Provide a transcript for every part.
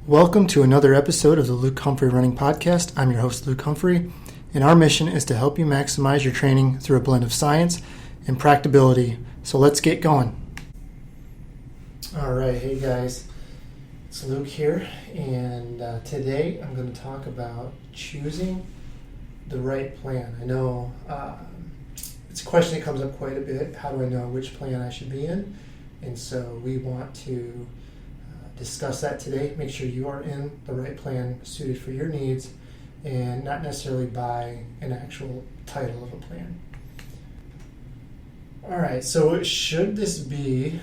Welcome to another episode of the Luke Humphrey Running Podcast. I'm your host, Luke Humphrey, and our mission is to help you maximize your training through a blend of science and practicability. So let's get going. All right, hey guys, it's Luke here, and today I'm going to talk about choosing the right plan. I know it's a question that comes up quite a bit. How do I know which plan I should be in? And so we want to discuss that today. Make sure you are in the right plan suited for your needs and not necessarily by an actual title of a plan. All right, so should this be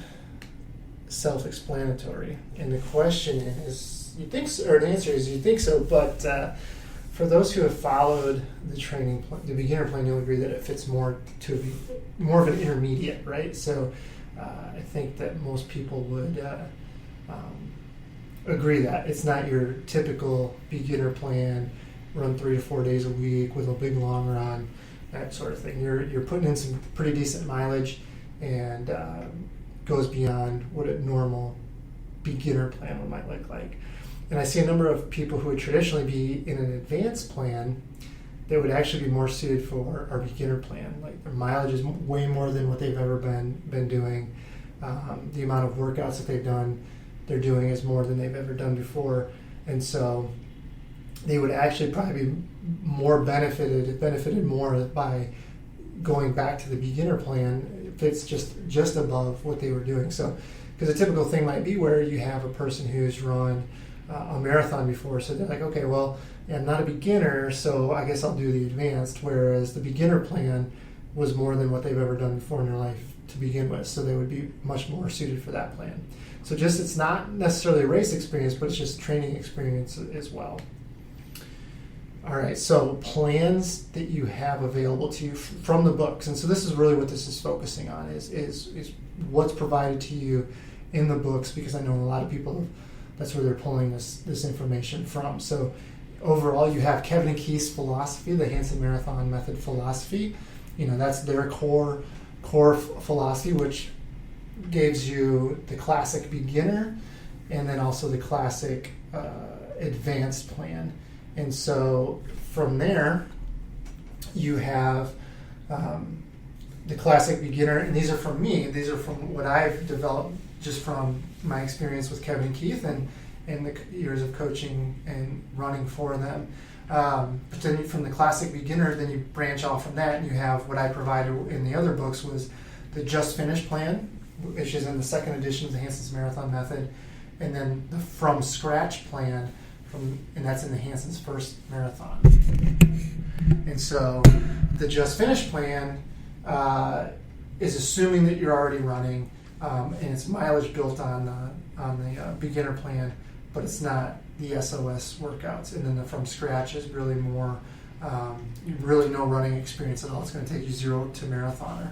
self-explanatory? And the question is, you think so, or the answer is you think so, but for those who have followed the training, the beginner plan, you'll agree that it fits more of an intermediate, right? So I think that most people would agree that it's not your typical beginner plan, run 3 to 4 days a week with a big long run, that sort of thing. You're putting in some pretty decent mileage and goes beyond what a normal beginner plan might look like. And I see a number of people who would traditionally be in an advanced plan that would actually be more suited for our beginner plan. Like their mileage is way more than what they've ever been doing. The amount of workouts that they're doing is more than they've ever done before, and so they would actually probably be more benefited more by going back to the beginner plan if it's just above what they were doing. So, because a typical thing might be where you have a person who's run a marathon before, so they're like, okay, well, I'm not a beginner, so I guess I'll do the advanced, whereas the beginner plan was more than what they've ever done before in their life to begin with, so they would be much more suited for that plan. So it's not necessarily a race experience, but it's just training experience as well. All right, so plans that you have available to you from the books. And so this is really what this is focusing on, is what's provided to you in the books, because I know a lot of people, that's where they're pulling this information from. So overall, you have Kevin and Keith's philosophy, the Hanson Marathon Method philosophy. That's their core philosophy, which gives you the classic beginner and then also the classic advanced plan. And so from there, you have the classic beginner, and these are from me. These are from what I've developed just from my experience with Kevin and Keith and the years of coaching and running for them. But then from the classic beginner, then you branch off from that, and you have what I provided in the other books was the Just Finish plan, which is in the second edition of the Hanson Marathon Method, and then the From Scratch plan, and that's in the Hanson's first marathon. And so the Just Finish plan is assuming that you're already running, and it's mileage built on the beginner plan, but it's not the SOS workouts. And then the From Scratch is really more, really no running experience at all. It's going to take you 0 to marathoner.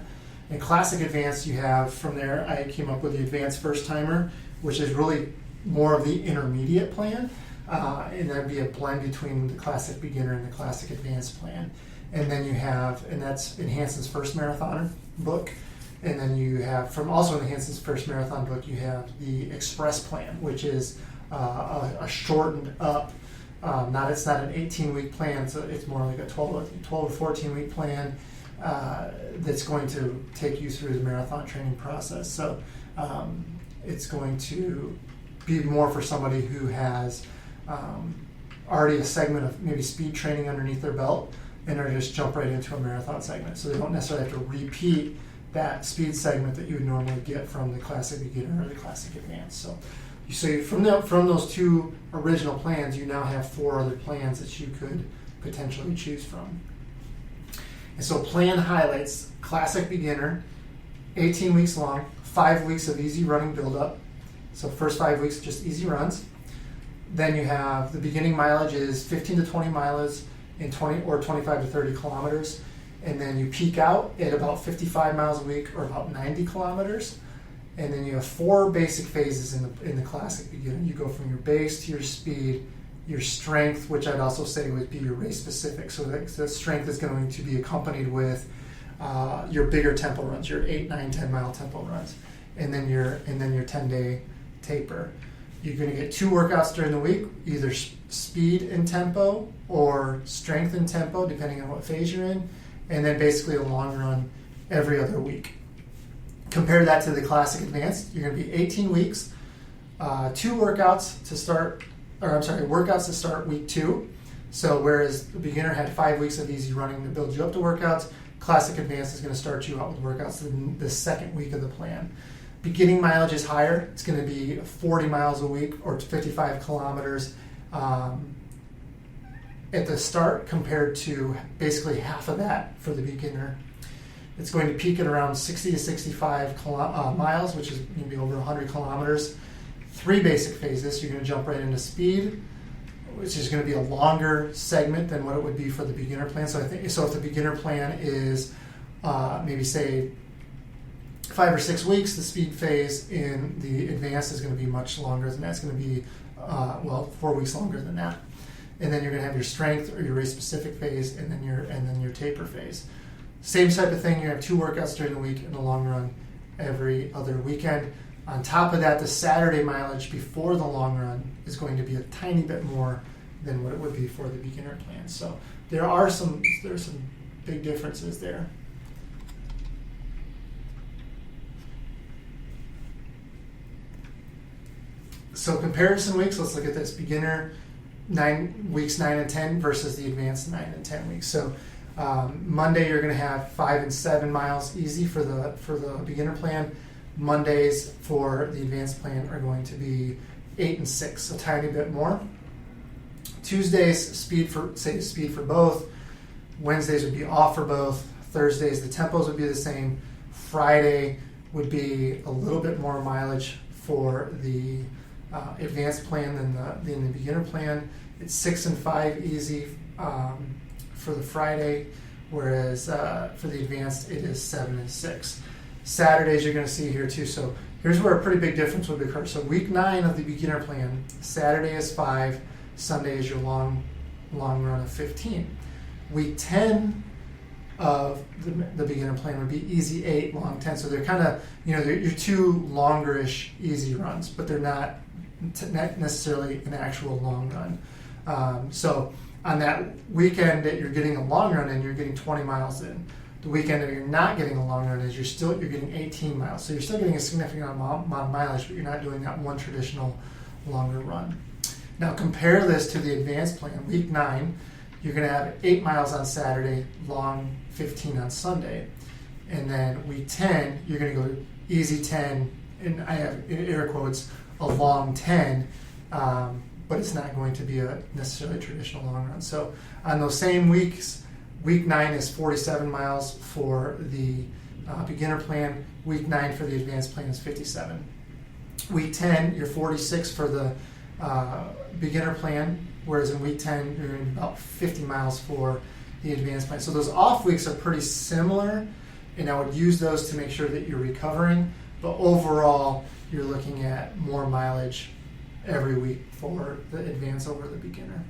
In Classic Advanced, you have, from there, I came up with the Advanced First Timer, which is really more of the intermediate plan, and that'd be a blend between the Classic Beginner and the Classic Advanced plan. And then you have, and that's in Hanson's First Marathoner book, and then you have, also in the Hanson's First Marathon book, you have the Express plan, which is a shortened up, it's not an 18-week plan, so it's more like a 12 or 14-week plan, that's going to take you through the marathon training process. So it's going to be more for somebody who has already a segment of maybe speed training underneath their belt and are just jump right into a marathon segment. So they don't necessarily have to repeat that speed segment that you would normally get from the Classic Beginner or the Classic Advanced. So from those two original plans, you now have 4 other plans that you could potentially choose from. And so plan highlights: Classic Beginner, 18 weeks long, 5 weeks of easy running build-up. So first 5 weeks, just easy runs. Then you have the beginning mileage is 15 to 20 miles in 20 or 25 to 30 kilometers. And then you peak out at about 55 miles a week or about 90 kilometers. And then you have 4 basic phases in the Classic Beginner. You go from your base to your speed, your strength, which I'd also say would be your race specific. So the strength is going to be accompanied with your bigger tempo runs, your 8, 9, 10 mile tempo runs, and then your 10-day taper. You're going to get 2 workouts during the week, either speed and tempo or strength and tempo, depending on what phase you're in, and then basically a long run every other week. Compare that to the Classic Advanced. You're going to be 18 weeks, 2 workouts to start, workouts to start week 2. So whereas the beginner had 5 weeks of easy running to build you up to workouts, Classic Advanced is going to start you out with workouts the second week of the plan. Beginning mileage is higher. It's going to be 40 miles a week or 55 kilometers at the start, compared to basically half of that for the beginner. It's going to peak at around 60 to 65 miles, which is going to be over 100 kilometers. 3 basic phases. You're going to jump right into speed, which is going to be a longer segment than what it would be for the beginner plan. So if the beginner plan is maybe say 5 or 6 weeks, the speed phase in the advanced is going to be much longer than that. It's going to be 4 weeks longer than that. And then you're going to have your strength or your race specific phase, and then your taper phase. Same type of thing. You have 2 workouts during the week and a long run every other weekend. On top of that, the Saturday mileage before the long run is going to be a tiny bit more than what it would be for the beginner plan. So there's some big differences there. So comparison weeks, let's look at this. Beginner 9 weeks 9 and 10 versus the advanced 9 and 10 weeks. So Monday you're going to have 5 and 7 miles easy for the beginner plan. Mondays for the advanced plan are going to be 8 and 6, a tiny bit more. Tuesdays speed for both. Wednesdays would be off for both. Thursdays the tempos would be the same. Friday would be a little bit more mileage for the advanced plan than the beginner plan. It's 6 and 5 easy for the Friday, whereas for the advanced it is 7 and 6. Saturdays you're going to see here too. So here's where a pretty big difference would occur. So week 9 of the beginner plan, Saturday is 5, Sunday is your long run of 15. Week 10 of the beginner plan would be easy 8, long 10. So they're kind of, they're your 2 longerish easy runs, but they're not necessarily an actual long run. So on that weekend that you're getting a long run in, you're getting 20 miles in. The weekend that you're not getting a long run is you're getting 18 miles. So you're still getting a significant amount of mileage, but you're not doing that one traditional longer run. Now compare this to the advanced plan. Week 9, you're going to have 8 miles on Saturday, long 15 on Sunday. And then week 10, you're going to go easy 10, and I have in air quotes, a long 10, but it's not going to be a necessarily traditional long run. So on those same weeks, week 9 is 47 miles for the beginner plan. Week 9 for the advanced plan is 57. Week 10, you're 46 for the beginner plan, whereas in week 10, you're going to be about 50 miles for the advanced plan. So those off weeks are pretty similar, and I would use those to make sure that you're recovering. But overall, you're looking at more mileage every week for the advanced over the beginner.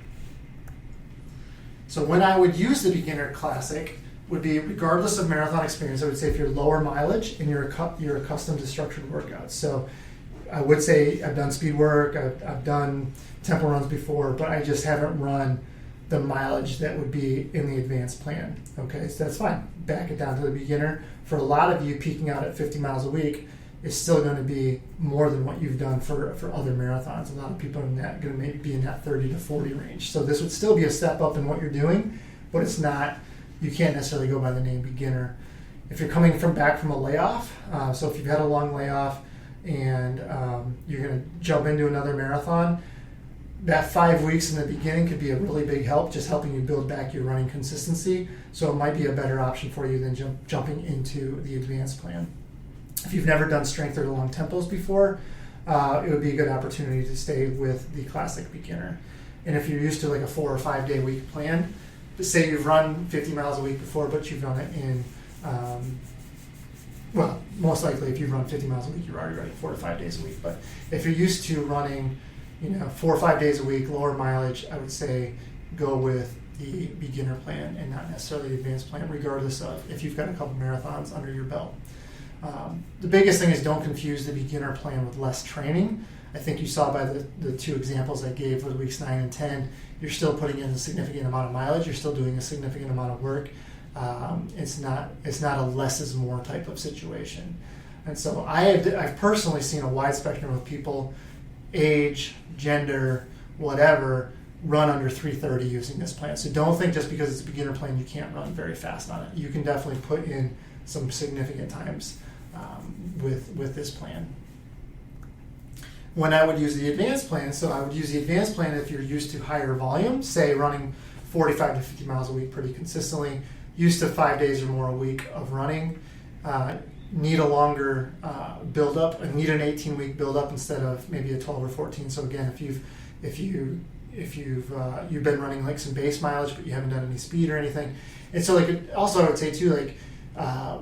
So when I would use the beginner classic would be regardless of marathon experience. I would say if you're lower mileage and you're accustomed to structured workouts. So I would say I've done speed work, I've done tempo runs before, but I just haven't run the mileage that would be in the advanced plan. Okay, so that's fine. Back it down to the beginner. For a lot of you, peaking out at 50 miles a week is still going to be more than what you've done for other marathons. A lot of people are going to maybe be in that 30 to 40 range. So this would still be a step up in what you're doing, but it's not, you can't necessarily go by the name beginner. If you're coming back from a layoff, so if you've had a long layoff and you're going to jump into another marathon, that 5 weeks in the beginning could be a really big help, just helping you build back your running consistency. So it might be a better option for you than jumping into the advanced plan. If you've never done strength or long tempos before, it would be a good opportunity to stay with the classic beginner. And if you're used to like a 4 or 5 day week plan, say you've run 50 miles a week before, but you've done it in, most likely if you've run 50 miles a week, you're already running 4 to 5 days a week. But if you're used to running 4 or 5 days a week, lower mileage, I would say go with the beginner plan and not necessarily the advanced plan, regardless of if you've got a couple marathons under your belt. The biggest thing is don't confuse the beginner plan with less training. I think you saw by the two examples I gave with weeks 9 and 10, you're still putting in a significant amount of mileage. You're still doing a significant amount of work. It's not a less is more type of situation. And so I've personally seen a wide spectrum of people, age, gender, whatever, run under 3:30 using this plan. So don't think just because it's a beginner plan you can't run very fast on it. You can definitely put in some significant times with this plan. When I would use the advanced plan, so I would use the advanced plan if you're used to higher volume, say running 45 to 50 miles a week pretty consistently, used to 5 days or more a week of running, need a longer build-up, need an 18-week build-up instead of maybe a 12 or 14. So again, if you've been running like some base mileage but you haven't done any speed or anything, and so like also I would say too, like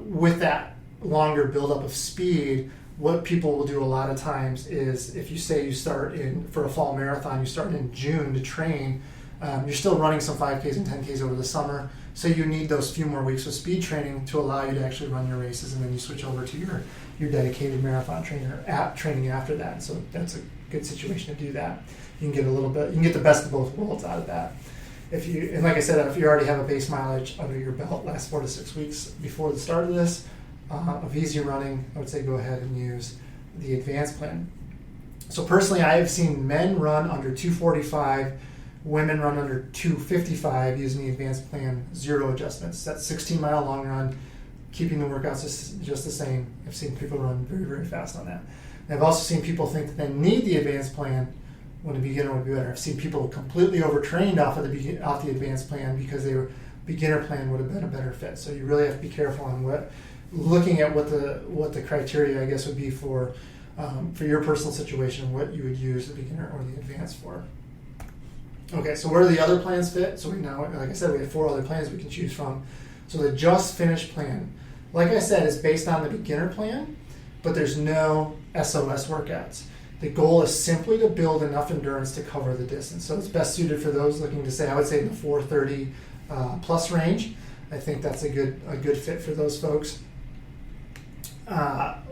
with that longer build-up of speed, what people will do a lot of times is if you say you start for a fall marathon, you start in June to train, you're still running some 5Ks and 10Ks over the summer, so you need those few more weeks of speed training to allow you to actually run your races, and then you switch over to your dedicated marathon training after that. And so that's a good situation to do that. You can get the best of both worlds out of that. And like I said, if you already have a base mileage under your belt last 4 to 6 weeks before the start of this, of easy running, I would say go ahead and use the advanced plan. So personally, I have seen men run under 245, women run under 255 using the advanced plan, 0 adjustments. That's 16-mile long run, keeping the workouts just the same. I've seen people run very, very fast on that. And I've also seen people think that they need the advanced plan when a beginner would be better. I've seen people completely overtrained off the advanced plan because their beginner plan would have been a better fit. So you really have to be careful on looking at what the criteria, I guess, would be for your personal situation, what you would use the beginner or the advanced for. Okay, so where do the other plans fit? So like I said, we have 4 other plans we can choose from. So the Just Finish plan, like I said, is based on the beginner plan, but there's no SOS workouts. The goal is simply to build enough endurance to cover the distance. So it's best suited for those looking to say, I would say in the 430 plus range. I think that's a good fit for those folks.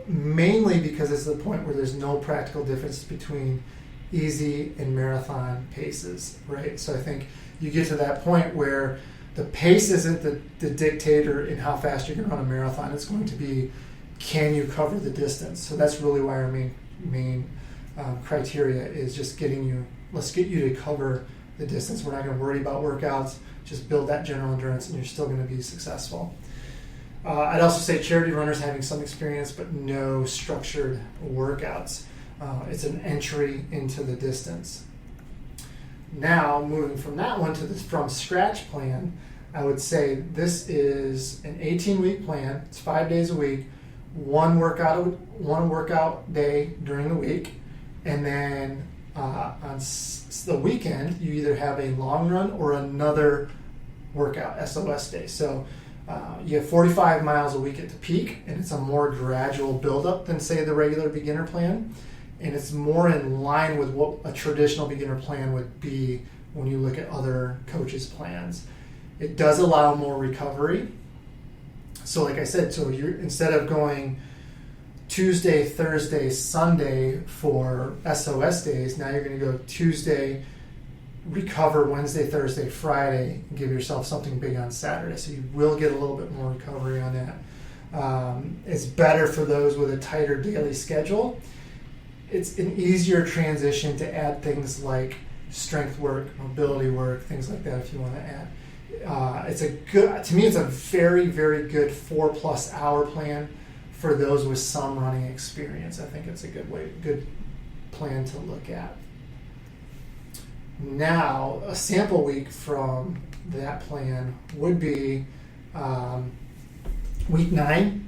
Mainly because it's the point where there's no practical difference between easy and marathon paces, right? So I think you get to that point where the pace isn't the dictator in how fast you're going to run a marathon. It's going to be, can you cover the distance? So that's really why our main criteria is just let's get you to cover the distance. We're not going to worry about workouts. Just build that general endurance and you're still going to be successful. I'd also say charity runners having some experience but no structured workouts. It's an entry into the distance. Now, moving from that one to the from scratch plan, I would say this is an 18-week plan. It's 5 days a week, one workout day during the week, and then on the weekend you either have a long run or another workout, SOS day. So you have 45 miles a week at the peak, and it's a more gradual buildup than, say, the regular beginner plan. And it's more in line with what a traditional beginner plan would be when you look at other coaches' plans. It does allow more recovery. So like I said, so you're instead of going Tuesday, Thursday, Sunday for SOS days, now you're going to go Tuesday, recover Wednesday, Thursday, Friday, and give yourself something big on Saturday. So you will get a little bit more recovery on that. It's better for those with a tighter daily schedule. It's an easier transition to add things like strength work, mobility work, things like that if you want to add. To me, it's a very, very good 4+ hour plan for those with some running experience. I think it's a good plan to look at. Now, a sample week from that plan would be week 9.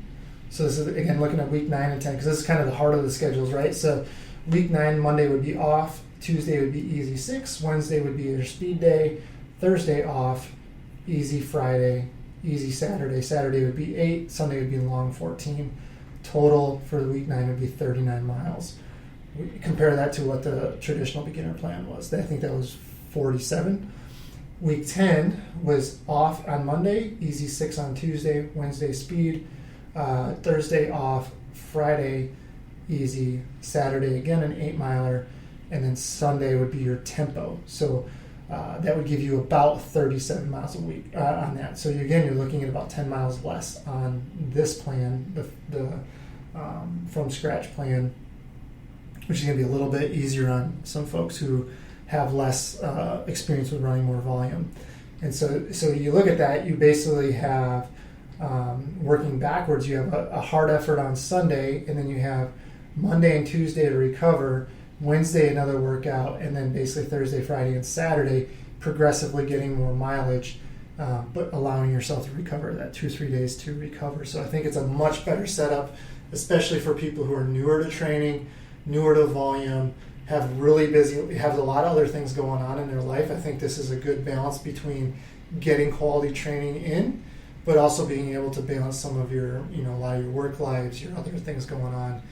So this is, again, looking at week 9 and 10, because this is kind of the heart of the schedules, right? So week 9, Monday would be off, Tuesday would be easy 6, Wednesday would be your speed day, Thursday off, easy Friday, easy Saturday, Saturday would be 8, Sunday would be long 14. Total for the week 9 would be 39 miles. We compare that to what the traditional beginner plan was. I think that was 47. Week 10 was off on Monday, easy 6 on Tuesday, Wednesday speed, Thursday off, Friday easy. Saturday, again, an 8 miler. And then Sunday would be your tempo. So that would give you about 37 miles a week on that. So again, you're looking at about 10 miles less on this plan, the from scratch plan, which is going to be a little bit easier on some folks who have less experience with running more volume. And so you look at that, you basically have, working backwards, you have a hard effort on Sunday, and then you have Monday and Tuesday to recover, Wednesday another workout, and then basically Thursday, Friday, and Saturday progressively getting more mileage, but allowing yourself to recover that 2-3 days to recover. So I think it's a much better setup, especially for people who are newer to training, newer to volume, have a lot of other things going on in their life. I think this is a good balance between getting quality training in, but also being able to balance some of your, a lot of your work lives, your other things going on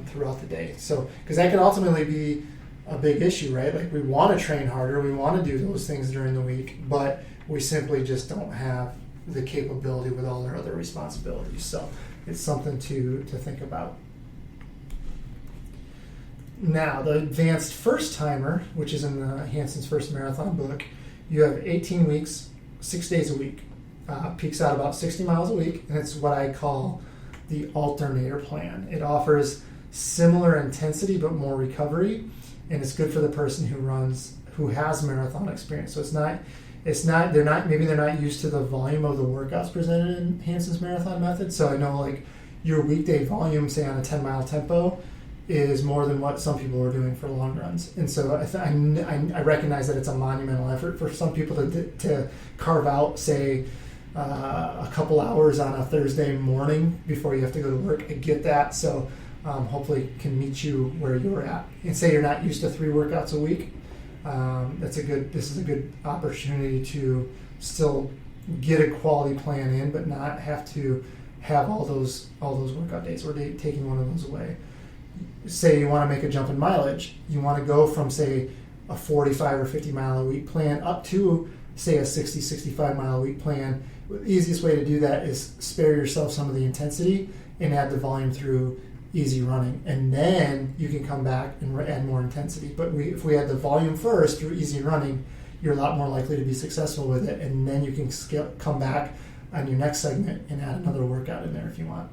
throughout the day. So, because that can ultimately be a big issue, right? Like, we want to train harder, we want to do those things during the week, but we simply just don't have the capability with all our other responsibilities. So it's something to think about. Now, the advanced first timer, which is in the Hanson's First Marathon book, you have 18 weeks, 6 days a week. Peaks out about 60 miles a week, and it's what I call the alternator plan. It offers similar intensity but more recovery, and it's good for the person who has marathon experience. So they're not used to the volume of the workouts presented in Hanson's Marathon Method. So I know, like, your weekday volume, say on a 10-mile tempo, is more than what some people are doing for long runs. And so I recognize that it's a monumental effort for some people to carve out, say, a couple hours on a Thursday morning before you have to go to work. I get that. So hopefully can meet you where you're at. And say you're not used to 3 workouts a week. This is a good opportunity to still get a quality plan in, but not have to have all those workout days or taking one of those away. Say you want to make a jump in mileage. You want to go from, say, a 45 or 50 mile a week plan up to, say, a 60, 65 mile a week plan. The easiest way to do that is spare yourself some of the intensity and add the volume through easy running. And then you can come back and add more intensity. But if we add the volume first through easy running, you're a lot more likely to be successful with it. And then you can come back on your next segment and add another workout in there if you want.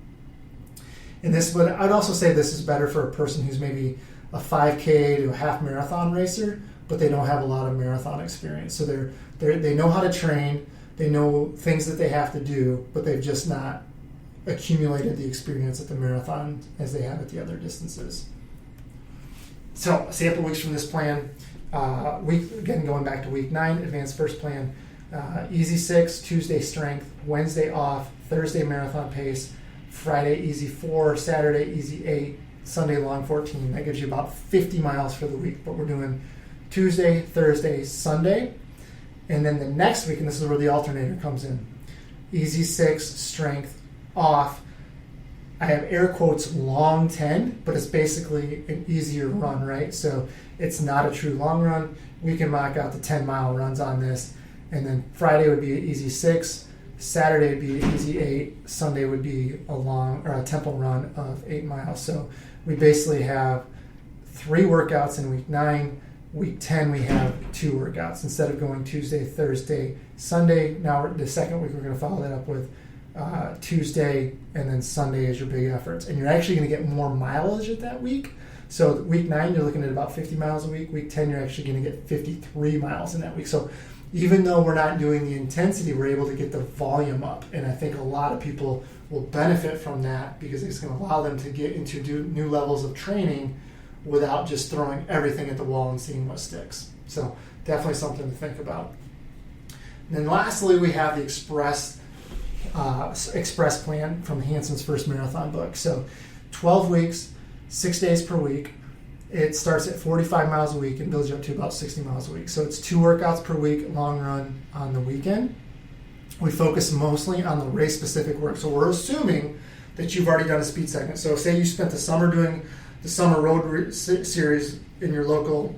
But I'd also say this is better for a person who's maybe a 5K to a half marathon racer, but they don't have a lot of marathon experience. So they know how to train, they know things that they have to do, but they've just not accumulated the experience at the marathon as they have at the other distances. So sample weeks from this plan, going back to week 9, advanced first plan, easy 6, Tuesday strength, Wednesday off, Thursday marathon pace, Friday easy 4, Saturday easy 8, Sunday long 14. That gives you about 50 miles for the week. But we're doing Tuesday, Thursday, Sunday. And then the next week, and this is where the alternator comes in, easy 6, strength, off. I have air quotes long 10, but it's basically an easier run, right? So it's not a true long run. We can mock out the 10-mile runs on this. And then Friday would be an easy 6. Saturday would be easy 8. Sunday would be a tempo run of 8 miles. So we basically have 3 workouts in week 9. Week 10 we have 2 workouts instead of going Tuesday, Thursday, Sunday. Now the second week we're going to follow that up with Tuesday, and then Sunday is your big efforts. And you're actually going to get more mileage at that week. So week 9 you're looking at about 50 miles a week. Week 10 you're actually going to get 53 miles in that week. So even though we're not doing the intensity, we're able to get the volume up. And I think a lot of people will benefit from that because it's going to allow them to get into new levels of training without just throwing everything at the wall and seeing what sticks. So definitely something to think about. And then lastly, we have the express plan from Hanson's First Marathon book. So 12 weeks, 6 days per week. It starts at 45 miles a week and builds you up to about 60 miles a week. So it's 2 workouts per week, long run on the weekend. We focus mostly on the race-specific work. So we're assuming that you've already done a speed segment. So say you spent the summer doing the summer road series in your local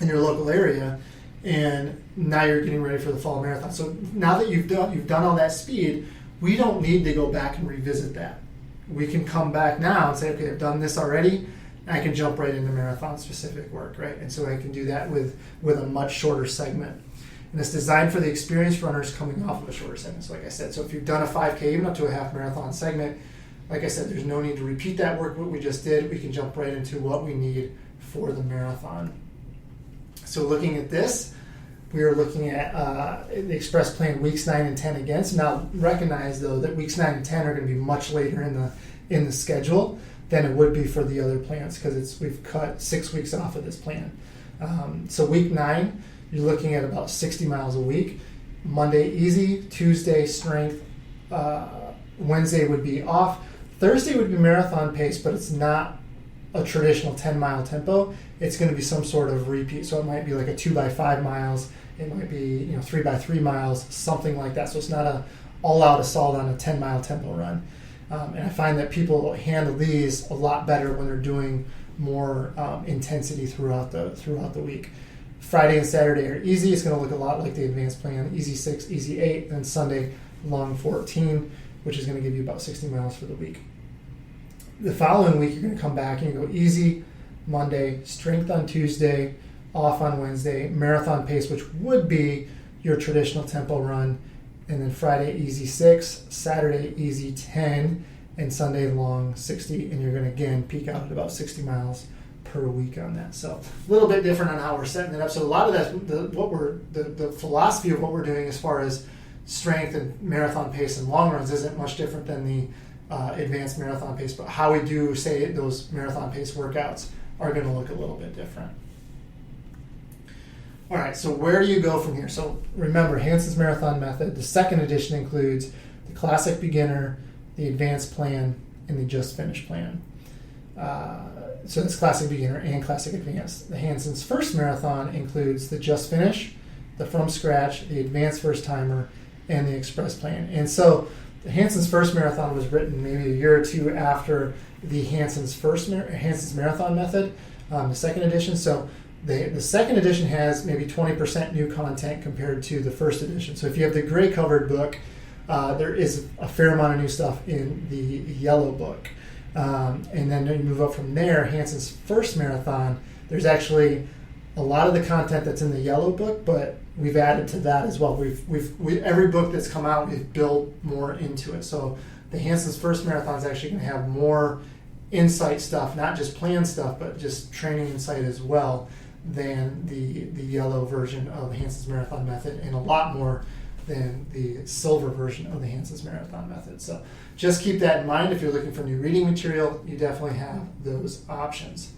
area, and now you're getting ready for the fall marathon. So now that you've done all that speed, we don't need to go back and revisit that. we can come back now and say, okay, I've done this already. I can jump right into marathon specific work, right? And so I can do that with a much shorter segment. And it's designed for the experienced runners coming off of a shorter segment. So like I said, so if you've done a 5K, even up to a half marathon segment, like I said, there's no need to repeat that work, what we just did. We can jump right into what we need for the marathon. So looking at this, we are looking at the express plan weeks 9 and 10 again. So now recognize though that weeks 9 and 10 are going to be much later in the schedule than it would be for the other plans, because we've cut 6 weeks off of this plan. So week 9, you're looking at about 60 miles a week. Monday easy, Tuesday strength, Wednesday would be off. Thursday would be marathon pace, but it's not a traditional 10-mile tempo. It's going to be some sort of repeat. So it might be like a 2x5 miles. It might be 3x3 miles, something like that. So it's not a all-out assault on a 10-mile tempo run. And I find that people handle these a lot better when they're doing more intensity throughout the week. Friday and Saturday are easy. It's going to look a lot like the advanced plan, easy 6, easy 8, and Sunday long 14, which is going to give you about 60 miles for the week. The following week, you're going to come back and you go easy Monday, strength on Tuesday, off on Wednesday, marathon pace, which would be your traditional tempo run, and then Friday easy 6, Saturday easy 10, and Sunday long 60, and you're going to again peak out at about 60 miles per week on that. So a little bit different on how we're setting it up. So a lot of that, the philosophy of what we're doing as far as strength and marathon pace and long runs isn't much different than the advanced marathon pace, but how we do, say, those marathon pace workouts are going to look a little bit different. All right, so where do you go from here? So remember, Hanson's Marathon Method, the second edition includes the Classic Beginner, the Advanced Plan, and the Just Finish Plan. So that's Classic Beginner and Classic Advanced. The Hanson's First Marathon includes the Just Finish, the From Scratch, the Advanced First Timer, and the Express Plan. And so the Hanson's First Marathon was written maybe a year or two after the Hanson's Marathon Method, the second edition. So the second edition has maybe 20% new content compared to the first edition. So if you have the gray covered book, there is a fair amount of new stuff in the yellow book. And then you move up from there, Hanson's First Marathon, there's actually a lot of the content that's in the yellow book, but we've added to that as well. We've every book that's come out, we've built more into it. So the Hanson's First Marathon is actually going to have more insight stuff, not just plan stuff, but just training insight as well than the yellow version of the Hanson's Marathon Method, and a lot more than the silver version of the Hanson's Marathon Method. So just keep that in mind. If you're looking for new reading material, you definitely have those options.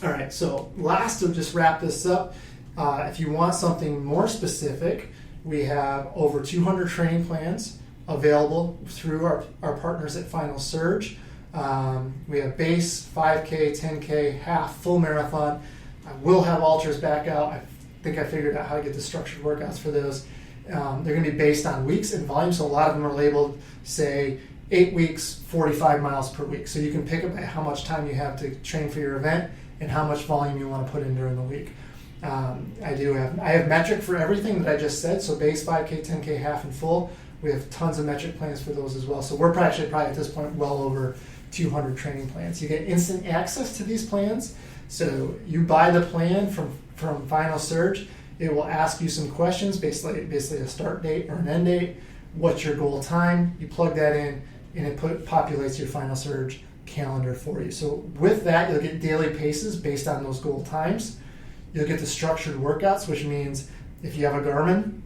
All right, so last to just wrap this up, if you want something more specific, we have over 200 training plans available through our partners at Final Surge. We have base, 5K, 10K, half, full marathon. I will have ultras back out. I think I figured out how to get the structured workouts for those. They're going to be based on weeks and volume, so a lot of them are labeled, say, 8 weeks, 45 miles per week. So you can pick up how much time you have to train for your event and how much volume you want to put in during the week. I have metric for everything that I just said, so base, 5K, 10K, half, and full. We have tons of metric plans for those as well. So we're probably at this point well over 200 training plans. You get instant access to these plans. So you buy the plan from Final Surge. It will ask you some questions, basically a start date or an end date. What's your goal time? You plug that in, and it populates your Final Surge calendar for you. So with that, you'll get daily paces based on those goal times. You'll get the structured workouts, which means if you have a Garmin,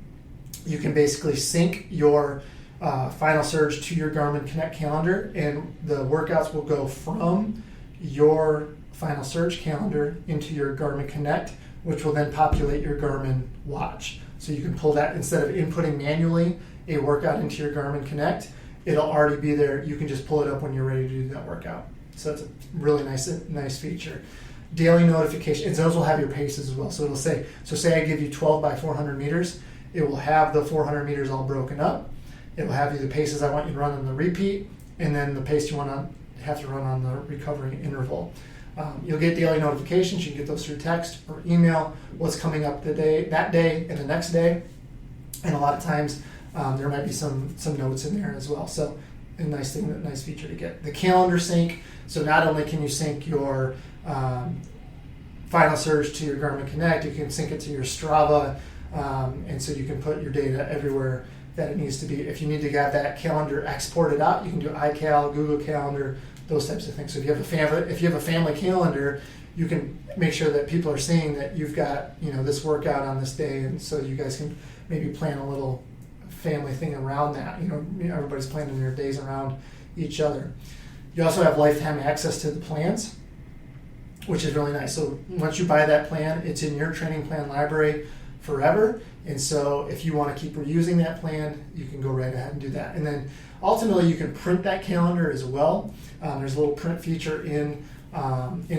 you can basically sync your Final Surge to your Garmin Connect calendar, and the workouts will go from your Final Surge calendar into your Garmin Connect, which will then populate your Garmin watch. So you can pull that, instead of inputting manually a workout into your Garmin Connect, it'll already be there. You can just pull it up when you're ready to do that workout. So it's a really nice feature. Daily notifications, those will have your paces as well. So it'll say I give you 12 by 400 meters, it will have the 400 meters all broken up. It will have you the paces I want you to run on the repeat, and then the pace you have to run on the recovery interval. You'll get daily notifications. You can get those through text or email, what's coming up that day and the next day. And a lot of times there might be some notes in there as well. So a nice feature to get. The calendar sync, so not only can you sync your Final Surge to your Garmin Connect, you can sync it to your Strava, and so you can put your data everywhere that it needs to be. If you need to have that calendar exported out, you can do iCal, Google Calendar, those types of things. So if you have a family calendar, you can make sure that people are seeing that you've got this workout on this day, and so you guys can maybe plan a little family thing around that. Everybody's planning their days around each other. You also have lifetime access to the plans, which is really nice. So once you buy that plan, it's in your training plan library forever. And so if you want to keep reusing that plan, you can go right ahead and do that. And then ultimately you can print that calendar as well. There's a little print feature in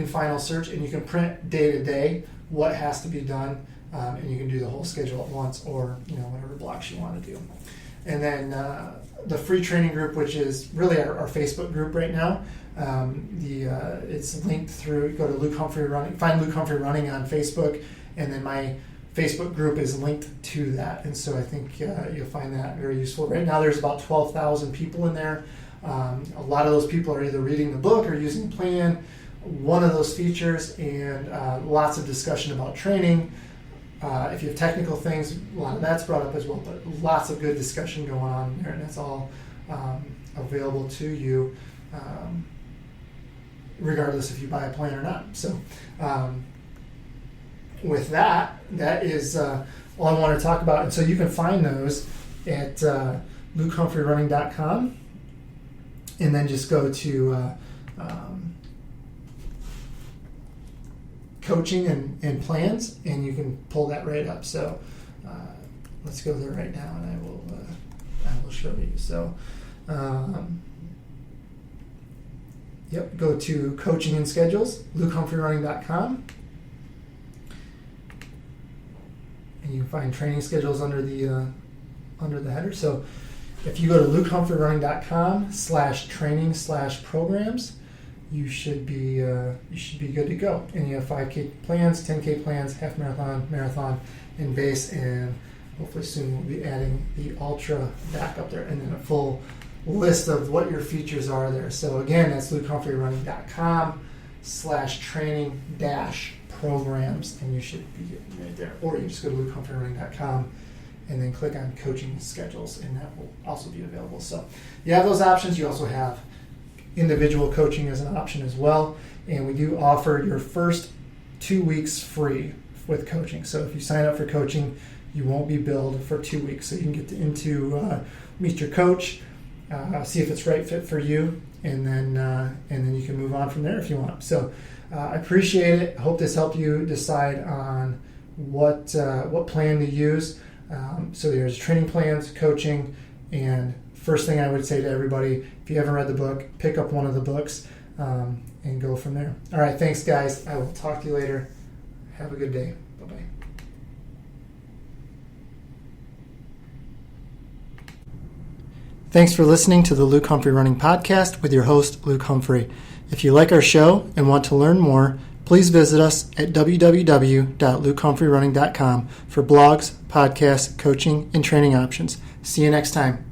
Final Search, and you can print day to day what has to be done, and you can do the whole schedule at once, or whatever blocks you want to do. And then the free training group, which is really our Facebook group right now. It's linked through. Go to Luke Humphrey Running. Find Luke Humphrey Running on Facebook, and then my Facebook group is linked to that. And so I think you'll find that very useful. Right now, there's about 12,000 people in there. A lot of those people are either reading the book or using the plan, one of those features, and lots of discussion about training. If you have technical things, a lot of that's brought up as well, but lots of good discussion going on there, and that's all available to you, regardless if you buy a plan or not. So with that is all I want to talk about. And so you can find those at lukehumphrey.running.com, and then just go to coaching and plans, and you can pull that right up. So let's go there right now, and I will show you. So go to coaching and schedules, lukehumphrey.running.com, and you can find training schedules under the header. So if you go to lukehumphrey.running.com/training/programs, you should be good to go. And you have 5K plans, 10K plans, half marathon, marathon, and base, and hopefully soon we'll be adding the ultra back up there, and then a full list of what your features are there. So again, that's lukehumphrey.com/training-programs, and you should be right there. Or you can just go to lukehumphrey.com and then click on coaching schedules, and that will also be available. So you have those options. You also have individual coaching as an option as well, and we do offer your first 2 weeks free with coaching. So if you sign up for coaching, you won't be billed for 2 weeks. So you can get meet your coach, see if it's right fit for you, and then you can move on from there if you want. So I appreciate it. I hope this helped you decide on what plan to use. So there's training plans, coaching, and first thing I would say to everybody, if you haven't read the book, pick up one of the books and go from there. All right, thanks, guys. I will talk to you later. Have a good day. Bye-bye. Thanks for listening to the Luke Humphrey Running Podcast with your host, Luke Humphrey. If you like our show and want to learn more, please visit us at www.lukehumphrey.running.com for blogs, podcasts, coaching, and training options. See you next time.